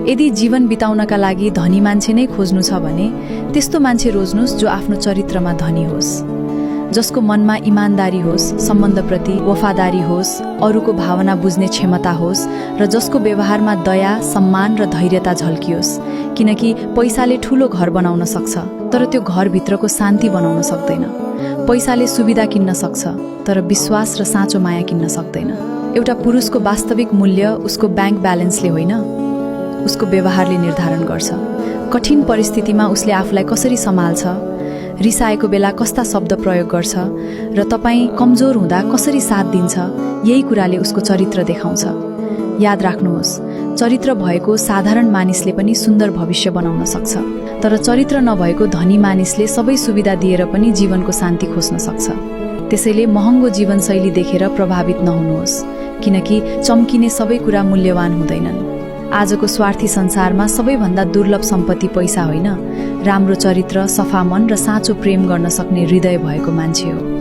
यदि जीवन बिताउनका लागि धनी मान्छे नै खोज्नु छ भने त्यस्तो मान्छे रोज्नुस् जो आफ्नो चरित्रमा धनी होस्, जसको मनमा इमानदारी होस्, सम्बन्धप्रति वफादारी होस्, अरूको भावना बुझ्ने क्षमता होस् र जसको व्यवहारमा दया, सम्मान र धैर्यता झल्कियोस्। किनकि पैसाले ठूलो घर बनाउन सक्छ तर त्यो घरभित्रको शान्ति बनाउन सक्दैन। पैसाले सुविधा किन्न सक्छ तर विश्वास र साँचो माया किन्न सक्दैन। एउटा पुरुषको वास्तविक मूल्य उसको ब्याङ्क ब्यालेन्सले होइन, उसको व्यवहारले निर्धारण गर्छ। कठिन परिस्थितिमा उसले आफूलाई कसरी सम्हाल्छ, रिसाएको बेला कस्ता शब्द प्रयोग गर्छ र तपाईँ कमजोर हुँदा कसरी साथ दिन्छ, यही कुराले उसको चरित्र देखाउँछ। याद राख्नुहोस्, चरित्र भएको साधारण मानिसले पनि सुन्दर भविष्य बनाउन सक्छ, तर चरित्र नभएको धनी मानिसले सबै सुविधा दिएर पनि जीवनको शान्ति खोज्न सक्छ। त्यसैले महँगो जीवनशैली देखेर प्रभावित नहुनुहोस्, किनकि चम्किने सबै कुरा मूल्यवान हुँदैनन्। आजको स्वार्थी संसारमा सबैभन्दा दुर्लभ सम्पत्ति पैसा होइन, राम्रो चरित्र, सफा मन र साँचो प्रेम गर्न सक्ने हृदय भएको मान्छे हो।